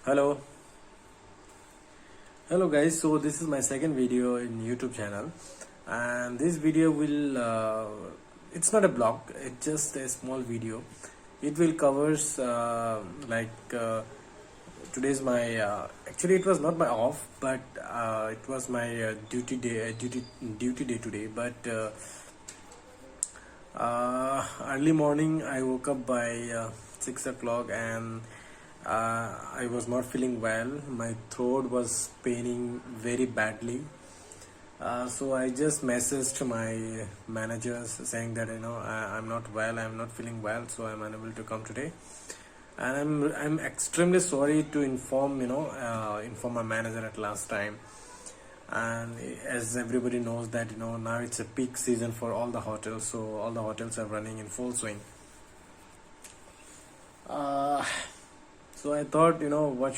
Hello. Hello guys, so this is my second video in YouTube channel, and this video will it's not a blog, it's just a small video. It will covers today's my actually it was not my off, but it was my duty day today. But early morning I woke up by 6 o'clock, and I was not feeling well. My throat was paining very badly. So I just messaged my managers saying that I'm not well, I'm not feeling well, so I'm unable to come today. And I'm extremely sorry to inform my manager at last time. And as everybody knows that now it's a peak season for all the hotels, so all the hotels are running in full swing. Uh, so I thought, what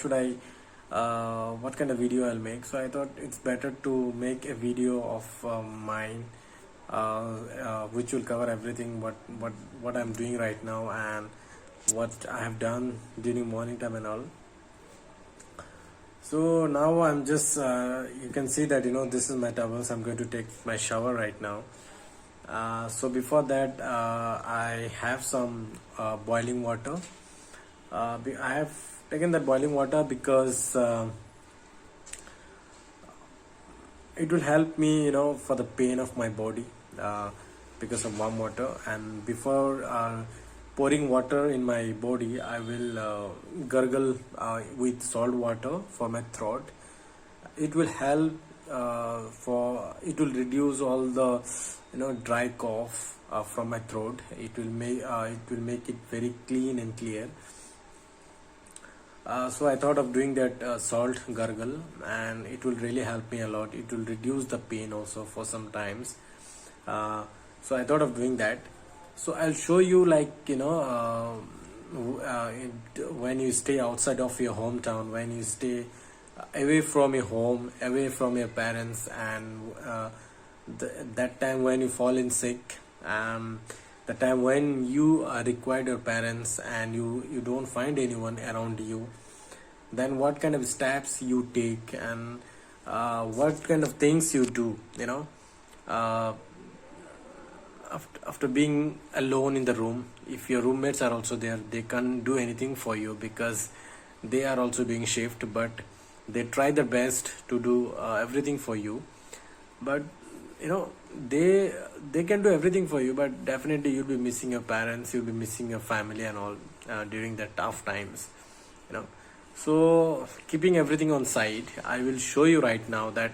kind of video I'll make. So I thought it's better to make a video of mine, which will cover everything what I'm doing right now and what I have done during morning time and all. So now I'm just you can see that this is my towels. I'm going to take my shower right now. So before that, I have some boiling water. I have taken that boiling water because it will help me for the pain of my body, because of warm water. And before pouring water in my body, I will gargle with salt water for my throat. It will help it will reduce all the dry cough from my throat. It will make it very clean and clear. So I thought of doing that salt gargle, and it will really help me a lot. It will reduce the pain also for some times. So I thought of doing that. So I'll show you, when you stay outside of your hometown, when you stay away from your home, away from your parents, and that time when you fall in sick, the time when you required your parents and you don't find anyone around you, then what kind of steps you take, and what kind of things you do, uh, after being alone in the room. If your roommates are also there, they can't do anything for you because they are also doing shift, but they try their best to do everything for you. But they can do everything for you, but definitely you'll be missing your parents, you'll be missing your family and all during the tough times. you know so keeping everything on side, I will show you right now that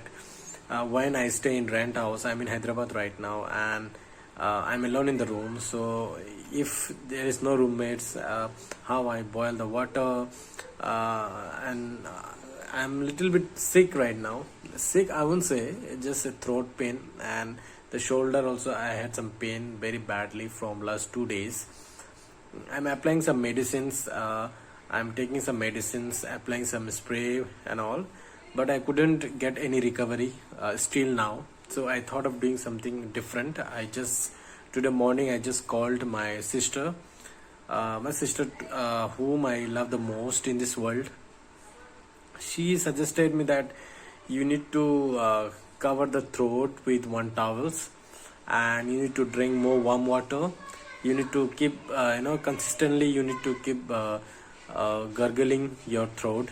when I stay in rent house, I'm in Hyderabad right now, and I'm alone in the room. So if there is no roommates, how I boil the water, and I'm little bit sick right now. Sick, I won't say, just a throat pain, and the shoulder also I had some pain very badly from last 2 days. I'm applying some medicines. I'm taking some medicines, applying some spray and all, but I couldn't get any recovery still now. So I thought of doing something different. Today morning I just called my sister, whom I love the most in this world. She suggested me that you need to cover the throat with one towels, and you need to drink more warm water. You need to keep consistently, you need to keep gurgling your throat,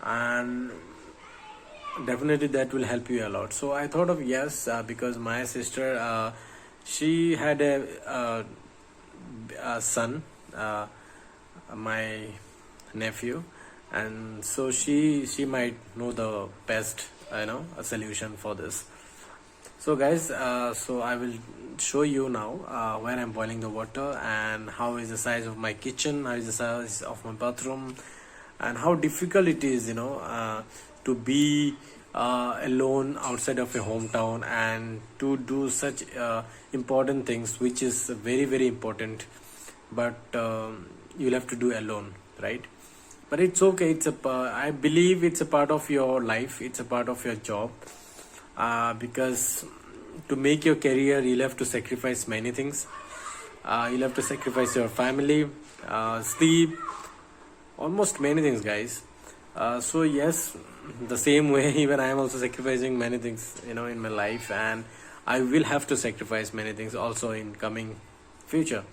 and definitely that will help you a lot. So I thought of yes, because my sister, she had a son, my nephew, and so she might know the best a solution for this. So guys, so I will show you now where I'm boiling the water, and how is the size of my kitchen, how is the size of my bathroom, and how difficult it is to be alone outside of your hometown and to do such important things, which is very very important, but you'll have to do alone, right? But it's okay. I believe it's a part of your life, it's a part of your job, because to make your career, you'll have to sacrifice many things. You'll have to sacrifice your family, sleep, almost many things, guys. So yes, the same way even I am also sacrificing many things, in my life, and I will have to sacrifice many things also in coming future.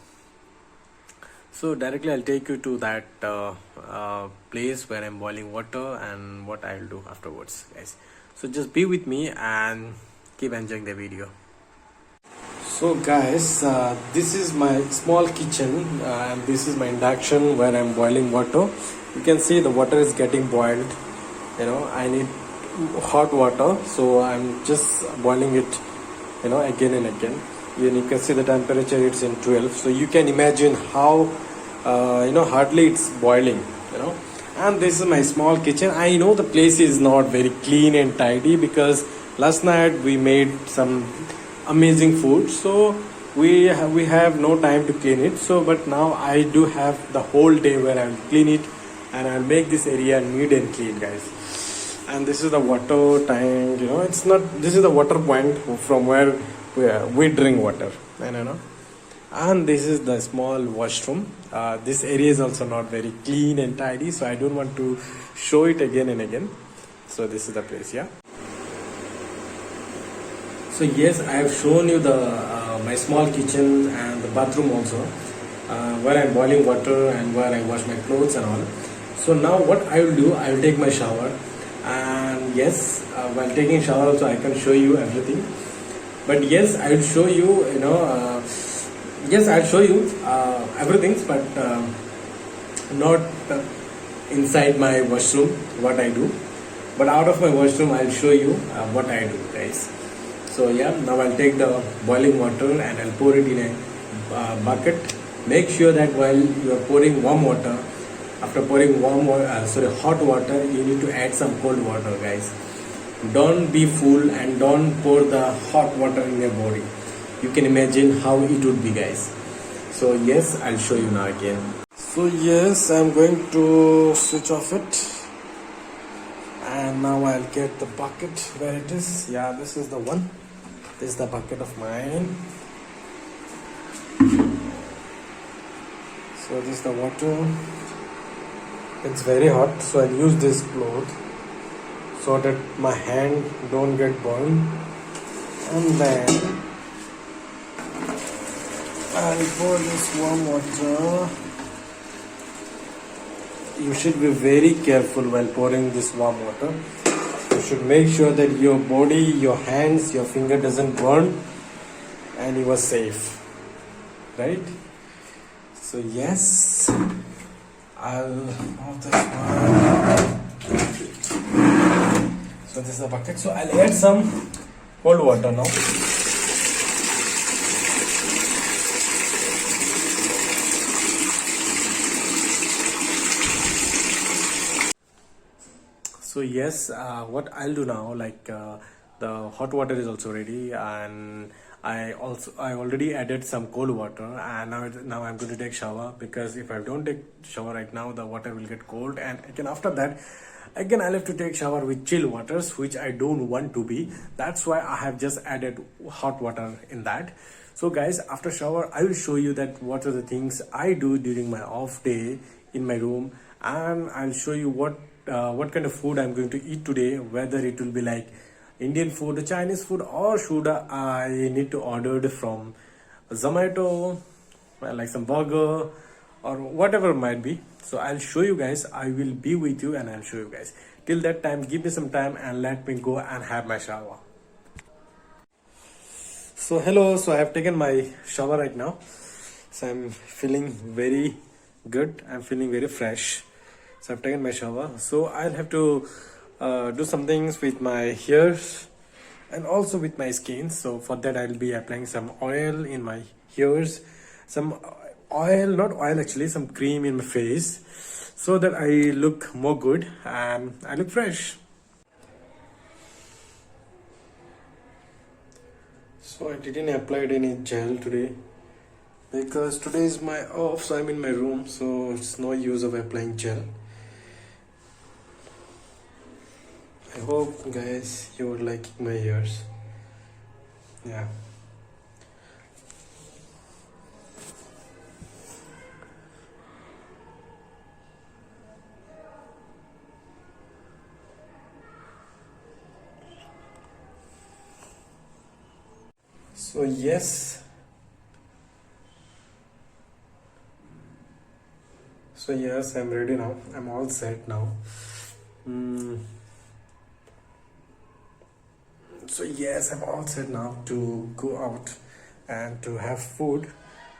So directly I'll take you to that place where I'm boiling water and what I'll do afterwards, guys. So just be with me and keep enjoying the video. So guys, this is my small kitchen, and this is my induction where I'm boiling water. You can see the water is getting boiled. I need hot water, so I'm just boiling it, again and again. And you can see the temperature, it's in 12. So you can imagine how, hardly it's boiling, And this is my small kitchen. I know the place is not very clean and tidy because last night we made some amazing food, so we have no time to clean it. So but now I do have the whole day where I'll clean it and I'll make this area neat and clean, guys. And this is the water tank, it's not, this is the water point from where we drink water, and this is the small washroom. This area is also not very clean and tidy, so I don't want to show it again and again. So this is the place, yeah. So yes, I have shown you the my small kitchen and the bathroom also, where I'm boiling water and where I wash my clothes and all. So now what I will do, I will take my shower, and yes, while taking shower also I can show you everything. But yes, I will show you, yes, I'll show you everything, but not inside my washroom what I do. But out of my washroom, I'll show you what I do, guys. So yeah, now I'll take the boiling water and I'll pour it in a bucket. Make sure that while you are pouring warm water, after pouring hot water, you need to add some cold water, guys. Don't be fool and don't pour the hot water in your body. You can imagine how it would be, guys. So yes, I'll show you now again. So yes, I'm going to switch off it. And now I'll get the bucket where it is. Yeah, this is the one. This is the bucket of mine. So this is the water. It's very hot, so I'll use this cloth so that my hand don't get burned. And then I'll pour this warm water. You should be very careful while pouring this warm water. You should make sure that your body, your hands, your finger doesn't burn and you are safe, right? So yes, I'll have this one. So this is the bucket. So I'll add some cold water now. So yes, what I'll do now, the hot water is also ready, and I already added some cold water, and now I'm going to take shower, because if I don't take shower right now, the water will get cold, and again after that, again I'll have to take shower with chill waters, which I don't want to be. That's why I have just added hot water in that. So guys, after shower, I will show you that what are the things I do during my off day in my room, and I'll show you what kind of food I'm going to eat today, whether it will be like Indian food, Chinese food, or should I need to order it from Zomato, like some burger or whatever it might be. So I'll show you guys, I will be with you and I'll show you guys. Till that time, give me some time and let me go and have my shower. So hello, so I have taken my shower right now. So I'm feeling very good, I'm feeling very fresh. So I've taken my shower. So I'll have to do some things with my hairs and also with my skin. So for that, I'll be applying some oil in my hairs, some oil, not oil actually, some cream in my face, so that I look more good and I look fresh. So I didn't apply any gel today because today is my off, so I'm in my room, so it's no use of applying gel. I hope guys you would like my hairs. Yeah. So yes, I'm ready now. I'm all set now. Mm. So yes, I'm all set now to go out and to have food.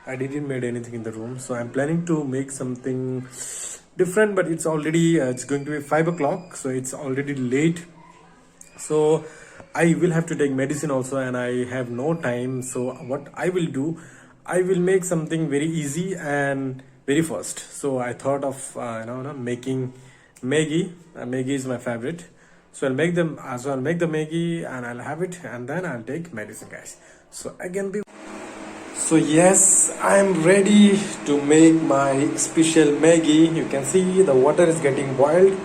I didn't made anything in the room, so I'm planning to make something different. But it's already it's going to be 5 o'clock, so it's already late. So I will have to take medicine also, and I have no time. So what I will do, I will make something very easy and very fast. So I thought of making Maggie. Maggie is my favorite. So I'll make them. So I'll make the Maggie and I'll have it, and then I'll take medicine, guys. So again, be. So yes, I'm ready to make my special Maggie. You can see the water is getting boiled,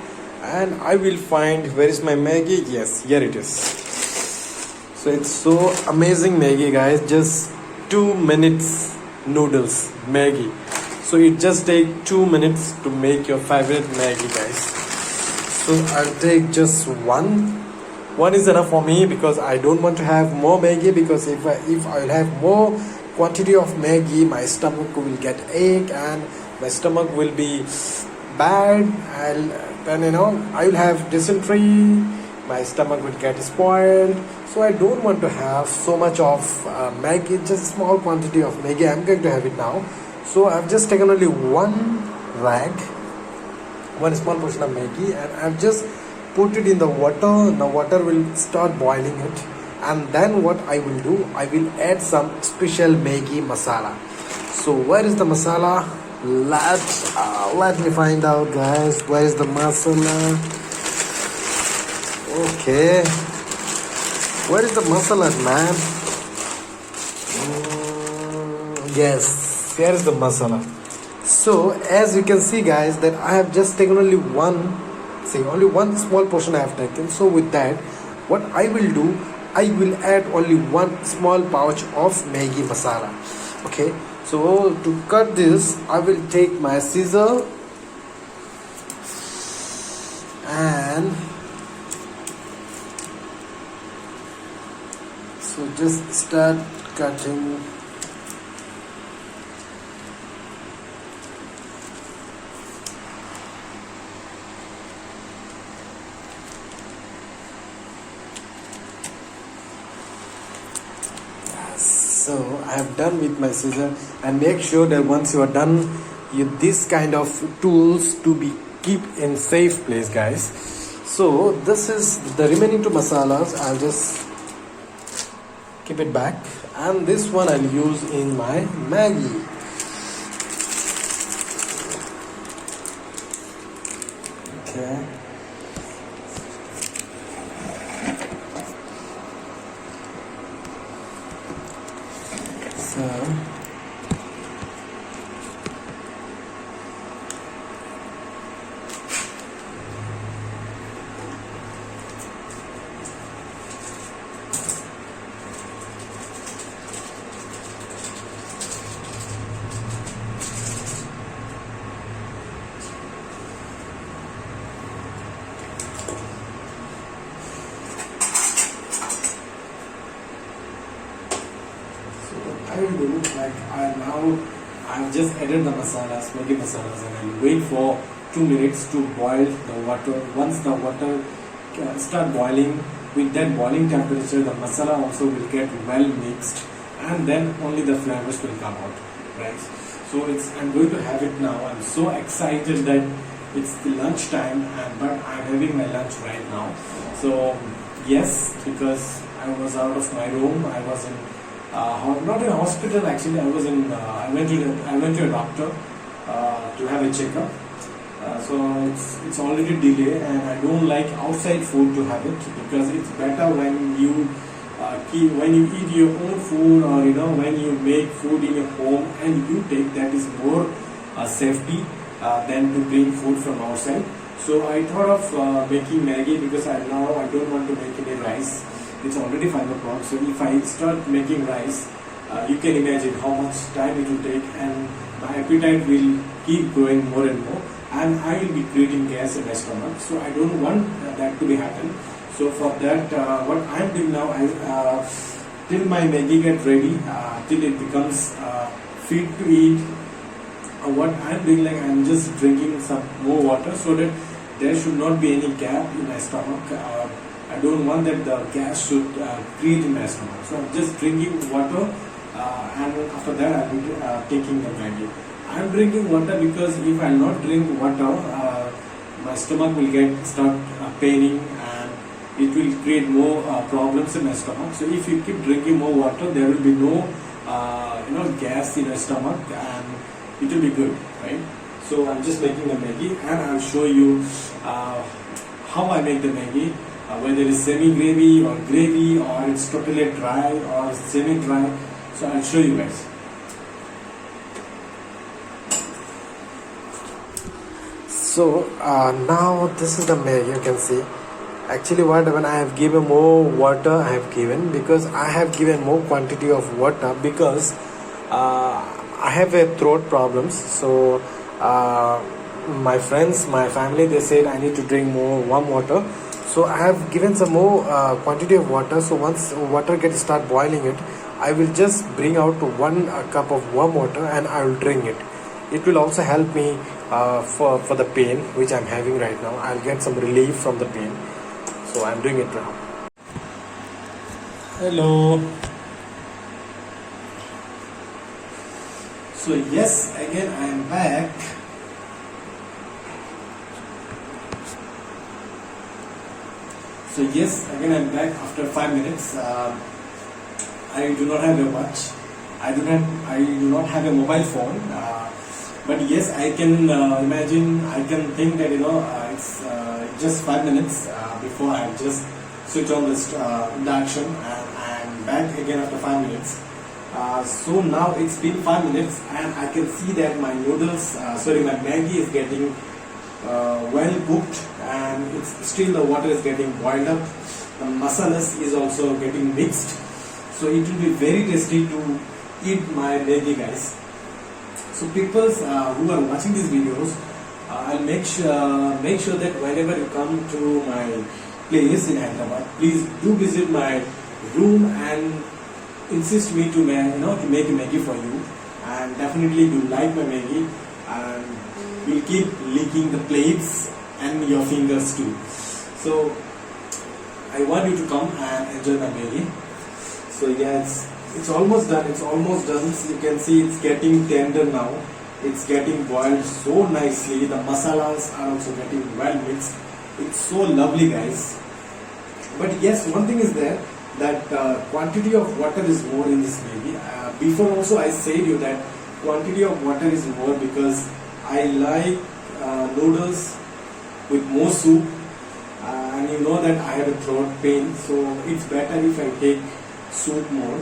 and I will find where is my Maggie. Yes, here it is. So it's so amazing Maggie, guys. Just 2 minutes noodles Maggie. So it just take 2 minutes to make your favorite Maggie, guys. So I'll take just one. One is enough for me because I don't want to have more Maggie, because if I'll have more quantity of Maggie, my stomach will get ache and my stomach will be bad. I will have dysentery. My stomach will get spoiled. So I don't want to have so much of Maggie, just small quantity of Maggie. I'm going to have it now. So I've just taken only one small portion of Maggie, and I've just put it in the water. The water will start boiling it, and then what I will do, I will add some special Maggie masala. So where is the masala? Let me find out, guys. Where is the masala? Okay. Where is the masala, man? Yes, here is the masala. So as you can see, guys, that I have just taken only one small portion I have taken. So with that, what I will do, I will add only one small pouch of Maggie masala. Okay, so to cut this, I will take my scissor and so just start cutting. So I have done with my scissor, and make sure that once you are done, this kind of tools to be keep in safe place, guys. So this is the remaining two masalas. I'll just keep it back, and this one I'll use in my Maggie. Okay. So I will do like I've just added the masalas, Maggi masalas, and I'll wait for 2 minutes to boil the water. Once the water start boiling, with that boiling temperature, the masala also will get well mixed, and then only the flavors will come out, right? So I'm going to have it now. I'm so excited that it's the lunch time, but I'm having my lunch right now. So yes, because I was out of my room, I was in not in a hospital actually. I went to a doctor to have a checkup. So it's already delayed, and I don't like outside food to have it, because it's better when you eat your own food, or when you make food in your home and you take, that is more safety than to bring food from outside. So I thought of making Maggie, because I don't want to make any rice. It's already 5 o'clock, so if I start making rice, you can imagine how much time it will take, and my appetite will keep growing more and more, and I will be creating gas in my stomach. So I don't want that to be happen. So for that, what I am doing now, till my Maggi get ready, till it becomes fit to eat. What I'm doing, like I'm just drinking some more water so that there should not be any gap in my stomach. I don't want that the gas should create in my stomach. So I'm just drinking water, and after that I'll be taking the Maggi. I'm drinking water because if I'll not drink water, my stomach will start paining, and it will create more problems in my stomach. So if you keep drinking more water, there will be no gas in your stomach, and it will be good, right? So I'm just making the Maggi, and I'll show you how I make the Maggi, whether it's semi-gravy or gravy, or it's totally dry or semi-dry. So I'll show you guys. So now this is the Maggi, you can see. Actually when I have given more water, I have given because I have given more quantity of water because I have a throat problems. So my friends, my family, they said I need to drink more warm water. So I have given some more quantity of water. So once water start boiling it, I will just bring out 1 cup of warm water and I will drink it. It will also help me for the pain which I'm having right now. I'll get some relief from the pain. So I'm doing it now. Hello. So yes, again I am back. So yes, again I'm back after 5 minutes. I do not have a watch. I do not have a mobile phone. But yes, I can imagine. I can think that it's just 5 minutes before I just switch on this induction, and I am back again after 5 minutes. So now it's been 5 minutes, and I can see that my noodles, my Maggi is getting well cooked, and it's still the water is getting boiled up. The masalas is also getting mixed, so it will be very tasty to eat my Maggi, guys. So people who are watching these videos, I'll make sure that whenever you come to my place in Hyderabad, please do visit my room and insist me to make a Maggi for you, and definitely you like my Maggi, and you'll keep licking the plates and your fingers too. So I want you to come and enjoy my Maggi. So yeah, it's almost done. It's almost done. So you can see it's getting tender now. It's getting boiled so nicely. The masalas are also getting well mixed. It's so lovely, guys. But yes, one thing is there, that quantity of water is more in this Maggi. Before also I said you that quantity of water is more because I like noodles with more soup, and you know that I have a throat pain, so it's better if I take soup more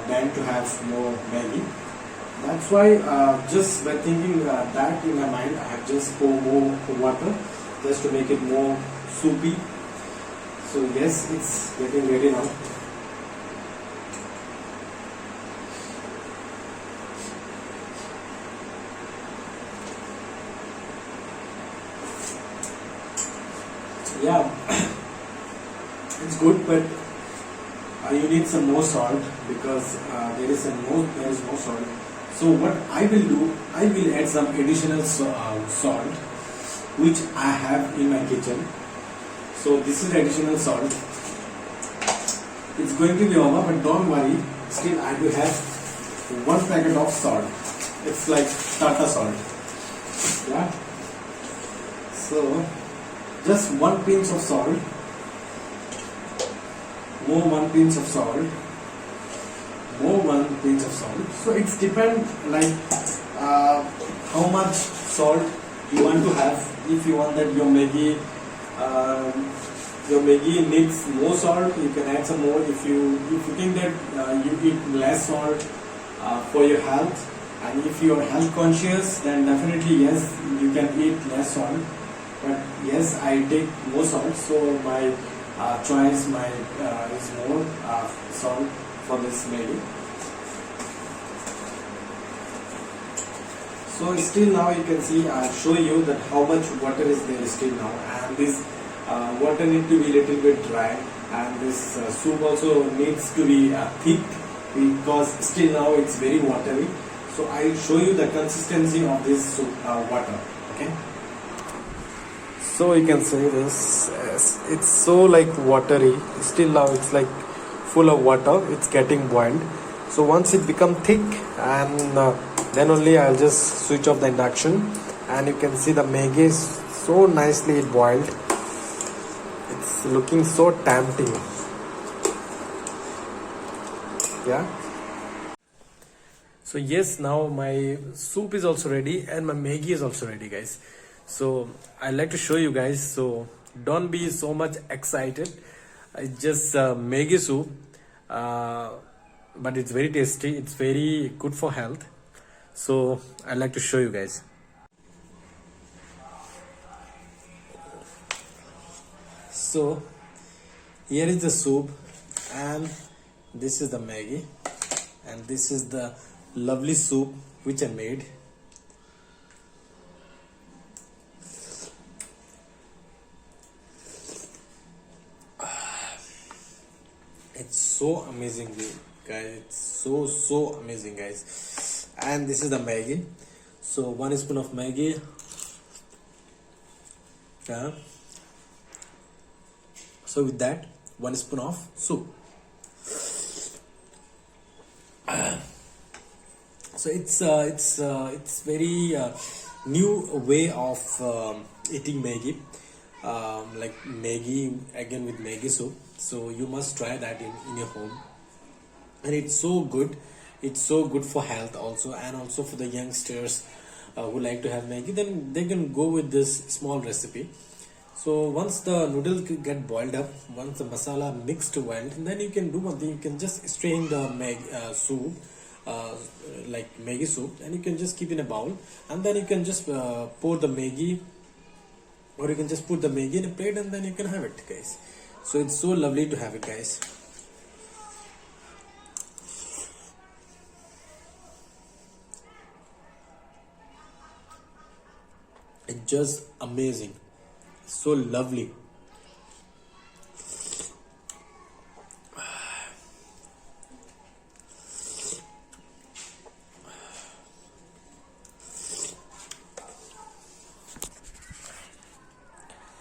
than to have more Maggi. That's why just by thinking that in my mind, I have just pour more water just to make it more soupy. So yes, it's getting ready now. Yeah, it's good, but you need some more salt because there is more salt. So what I will do, I will add some additional salt which I have in my kitchen. So this is additional salt. It's going to be over, but don't worry. Still, I will have 1 packet of salt. It's like Tata salt. Yeah. So just 1 pinch of salt. More 1 pinch of salt. More 1 pinch of salt. So it's depend like how much salt you want to have. If you want that your Maggi needs more salt, you can add some more. If you think that you eat less salt for your health, and if you are health conscious, then definitely yes, you can eat less salt. But yes, I take more salt, so my choice is more salt for this Maggi. So still now you can see, I'll show you that how much water is there still now, and this water need to be little bit dry. and this soup also needs to be thick because still now it's very watery. So I'll show you the consistency of this soup water. Okay. So you can say this, it's so like watery. Still now it's like full of water. It's getting boiled. So once it become thick, and then only I'll just switch off the induction, and you can see the Maggi is so nicely boiled. It's looking so tempting. Yeah. So yes, now my soup is also ready and my Maggi is also ready, guys. So I like to show you guys. So don't be so much excited. It's just Maggi soup, but it's very tasty. It's very good for health. So I like to show you guys. So here is the soup, and this is the Maggi, and this is the lovely soup which I made. It's so amazing, guys. It's so amazing, guys. And this is the Maggi. So 1 spoon of Maggi. Yeah. So with that, 1 spoon of soup. So it's very new way of eating Maggi, like Maggi again with Maggi soup. So you must try that in your home, and it's so good. It's so good for health also, and also for the youngsters who like to have Maggi, then they can go with this small recipe. So once the noodles get boiled up, once the masala mixed well, then you can do one thing. You can just strain the soup, like Maggi soup, and you can just keep in a bowl, and then you can just pour the Maggi, or you can just put the Maggi in a plate, and then you can have it, guys. So it's so lovely to have it, guys. It's just amazing, so lovely.